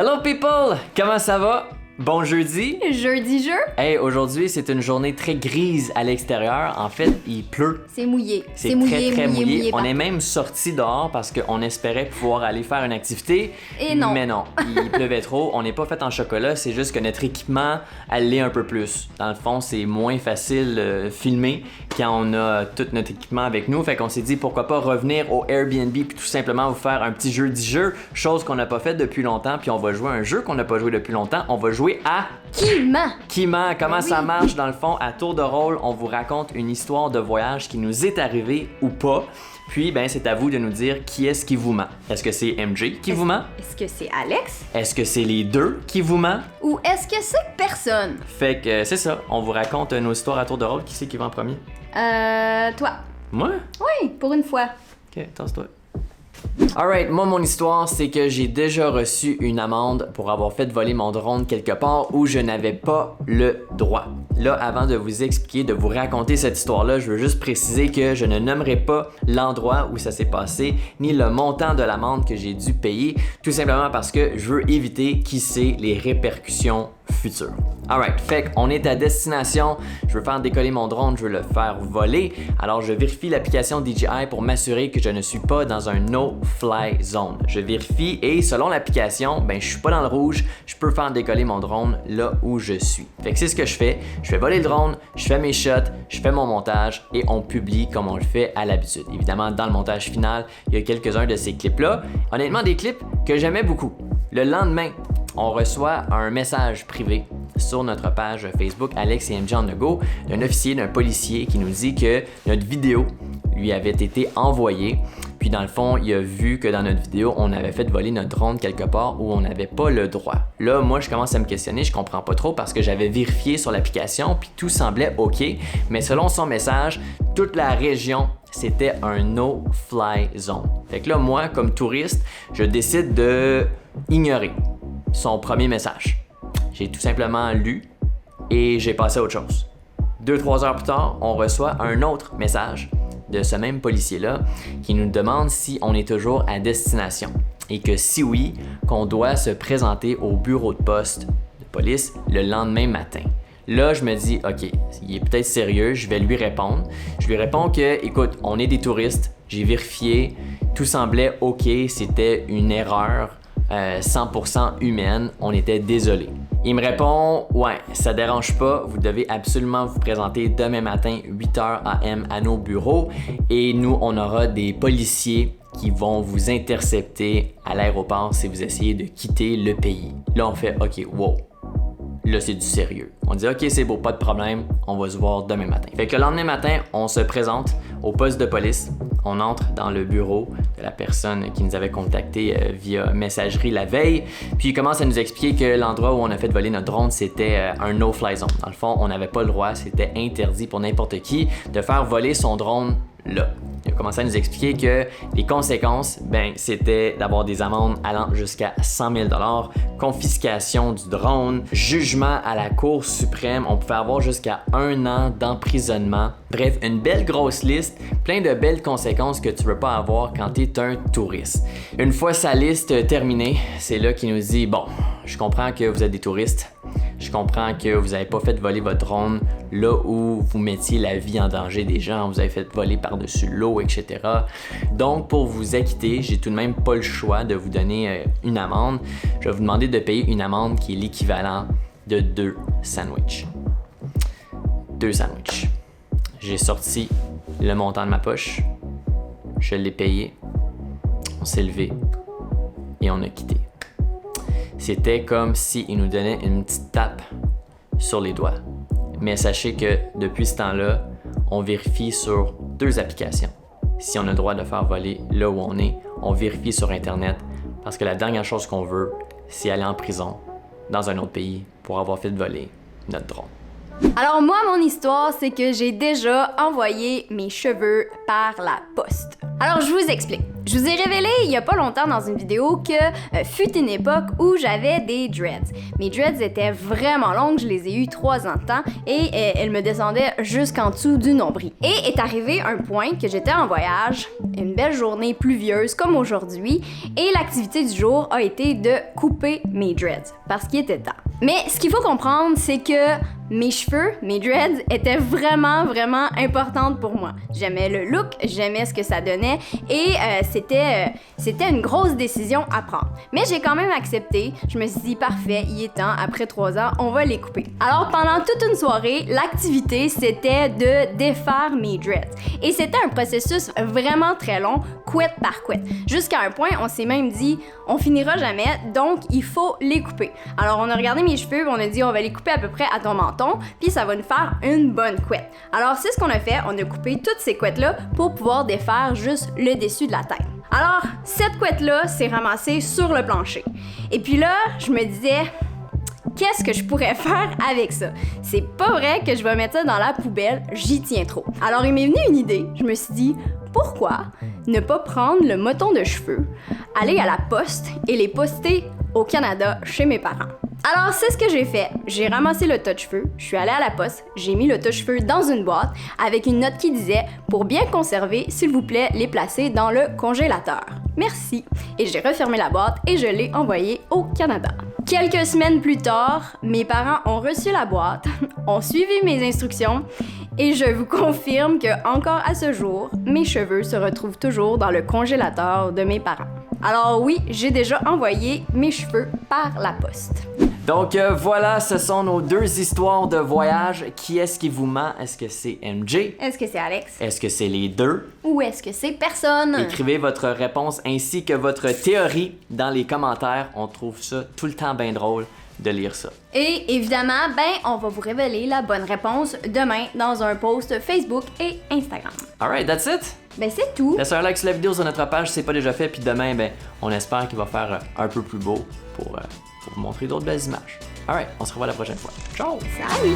Hello people! Comment ça va? Bon jeudi! Jeudi jeu? Hey, aujourd'hui, c'est une journée très grise à l'extérieur. En fait, il pleut. C'est mouillé. C'est très mouillé. On est même sorti dehors parce qu'on espérait pouvoir aller faire une activité. Et non. Mais non, il pleuvait trop. On n'est pas fait en chocolat, c'est juste que notre équipement allait un peu plus. Dans le fond, c'est moins facile filmer quand on a tout notre équipement avec nous. Fait qu'on s'est dit pourquoi pas revenir au Airbnb puis tout simplement vous faire un petit jeudi jeu, chose qu'on n'a pas fait depuis longtemps. Puis on va jouer à un jeu qu'on n'a pas joué depuis longtemps. On va jouer à Qui ment? Qui ment? Comment Oui. ça marche dans le fond? À tour de rôle, on vous raconte une histoire de voyage qui nous est arrivée ou pas. Puis, ben, c'est à vous de nous dire qui est-ce qui vous ment. Est-ce que c'est MJ qui vous ment? Est-ce que c'est Alex? Est-ce que c'est les deux qui vous ment? Ou est-ce que c'est personne? Fait que c'est ça, on vous raconte nos histoires à tour de rôle. Qui c'est qui va en premier? Toi. Moi? Oui, pour une fois. Ok, tasse-toi. Alright, moi mon histoire c'est que j'ai déjà reçu une amende pour avoir fait voler mon drone quelque part où je n'avais pas le droit. Là, avant de vous expliquer, de vous raconter cette histoire-là, je veux juste préciser que je ne nommerai pas l'endroit où ça s'est passé, ni le montant de l'amende que j'ai dû payer, tout simplement parce que je veux éviter qui sait les répercussions futures. Alright, fait qu'on est à destination, je veux faire décoller mon drone, je veux le faire voler, alors je vérifie l'application DJI pour m'assurer que je ne suis pas dans un no-fly zone. Je vérifie et selon l'application, ben je suis pas dans le rouge, je peux faire décoller mon drone là où je suis. Fait que c'est ce que je fais voler le drone, je fais mes shots, je fais mon montage et on publie comme on le fait à l'habitude. Évidemment, dans le montage final, il y a quelques-uns de ces clips-là. Honnêtement, des clips que j'aimais beaucoup. Le lendemain, on reçoit un message privé sur notre page Facebook Alex et MJ on the go d'un officier, d'un policier qui nous dit que notre vidéo lui avait été envoyée. Puis dans le fond, il a vu que dans notre vidéo, on avait fait voler notre drone quelque part où on n'avait pas le droit. Là, moi, je commence à me questionner, je comprends pas trop parce que j'avais vérifié sur l'application puis tout semblait OK. Mais selon son message, toute la région, c'était un no-fly zone. Fait que là, moi, comme touriste, je décide de ignorer son premier message. J'ai tout simplement lu et j'ai passé à autre chose. 2-3 heures plus tard, on reçoit un autre message de ce même policier-là qui nous demande si on est toujours à destination et que si oui, qu'on doit se présenter au bureau de poste de police le lendemain matin. Là, je me dis, OK, il est peut-être sérieux, je vais lui répondre. Je lui réponds que, écoute, on est des touristes, j'ai vérifié, tout semblait OK, c'était une erreur 100% humaine, on était désolé. Il me répond, ouais, ça dérange pas, vous devez absolument vous présenter demain matin 8h AM à nos bureaux et nous, on aura des policiers qui vont vous intercepter à l'aéroport si vous essayez de quitter le pays. Là, on fait, OK, wow. Là, c'est du sérieux. On dit, OK, c'est beau, pas de problème, on va se voir demain matin. Fait que le lendemain matin, on se présente au poste de police. On entre dans le bureau de la personne qui nous avait contacté via messagerie la veille. Puis il commence à nous expliquer que l'endroit où on a fait voler notre drone, c'était un no-fly zone. Dans le fond, on n'avait pas le droit, c'était interdit pour n'importe qui de faire voler son drone là. Il a commencé à nous expliquer que les conséquences, ben, c'était d'avoir des amendes allant jusqu'à 100 000 $, confiscation du drone, jugement à la Cour suprême, on pouvait avoir jusqu'à 1 an d'emprisonnement. Bref, une belle grosse liste, plein de belles conséquences que tu veux pas avoir quand tu es un touriste. Une fois sa liste terminée, c'est là qu'il nous dit, bon, je comprends que vous êtes des touristes. Je comprends que vous n'avez pas fait voler votre drone là où vous mettiez la vie en danger des gens, vous avez fait voler par-dessus l'eau, etc. Donc, pour vous acquitter, j'ai tout de même pas le choix de vous donner une amende. Je vais vous demander de payer une amende qui est l'équivalent de 2 sandwichs. 2 sandwichs. J'ai sorti le montant de ma poche, je l'ai payé, on s'est levé et on a quitté. C'était comme s'il nous donnait une petite tape sur les doigts. Mais sachez que depuis ce temps-là, on vérifie sur 2 applications. Si on a le droit de faire voler là où on vérifie sur Internet parce que la dernière chose qu'on veut, c'est aller en prison dans un autre pays pour avoir fait voler notre drone. Alors moi, mon histoire, c'est que j'ai déjà envoyé mes cheveux par la poste. Alors je vous explique. Je vous ai révélé il y a pas longtemps dans une vidéo que fut une époque où j'avais des dreads. Mes dreads étaient vraiment longues, je les ai eues 3 ans de temps et elles me descendaient jusqu'en dessous du nombril. Et est arrivé un point que j'étais en voyage, une belle journée pluvieuse comme aujourd'hui, et l'activité du jour a été de couper mes dreads parce qu'il était temps. Mais ce qu'il faut comprendre, c'est que mes cheveux, mes dreads, étaient vraiment importantes pour moi. J'aimais le look, j'aimais ce que ça donnait et c'était une grosse décision à prendre. Mais j'ai quand même accepté. Je me suis dit, parfait, il est temps, après 3 ans, on va les couper. Alors pendant toute une soirée, l'activité, c'était de défaire mes dreads. Et c'était un processus vraiment très long, couette par couette. Jusqu'à un point, on s'est même dit, on finira jamais, donc il faut les couper. Alors on a regardé mes cheveux, on a dit, on va les couper à peu près à ton menton, puis ça va nous faire une bonne couette. Alors c'est ce qu'on a fait, on a coupé toutes ces couettes-là pour pouvoir défaire juste le dessus de la tête. Alors, cette couette-là s'est ramassée sur le plancher. Et puis là, je me disais, qu'est-ce que je pourrais faire avec ça? C'est pas vrai que je vais mettre ça dans la poubelle, j'y tiens trop. Alors il m'est venu une idée, je me suis dit, pourquoi ne pas prendre le moton de cheveux, aller à la poste et les poster au Canada chez mes parents? Alors, c'est ce que j'ai fait. J'ai ramassé le tas de cheveux, je suis allée à la poste, j'ai mis le tas de cheveux dans une boîte avec une note qui disait « Pour bien conserver, s'il vous plaît, les placer dans le congélateur. Merci. » Et j'ai refermé la boîte et je l'ai envoyé au Canada. Quelques semaines plus tard, mes parents ont reçu la boîte, ont suivi mes instructions et je vous confirme que encore à ce jour, mes cheveux se retrouvent toujours dans le congélateur de mes parents. Alors oui, j'ai déjà envoyé mes cheveux par la poste. Donc voilà, ce sont nos 2 histoires de voyage. Qui est-ce qui vous ment? Est-ce que c'est MJ? Est-ce que c'est Alex? Est-ce que c'est les deux? Ou est-ce que c'est personne? Écrivez votre réponse ainsi que votre théorie dans les commentaires. On trouve ça tout le temps bien drôle de lire ça. Et évidemment, on va vous révéler la bonne réponse demain dans un post Facebook et Instagram. Alright, that's it? C'est tout. Laissez un like sur la vidéo sur notre page si c'est pas déjà fait, puis demain, on espère qu'il va faire un peu plus beau pour vous montrer d'autres belles images. Alright, on se revoit la prochaine fois. Ciao! Salut!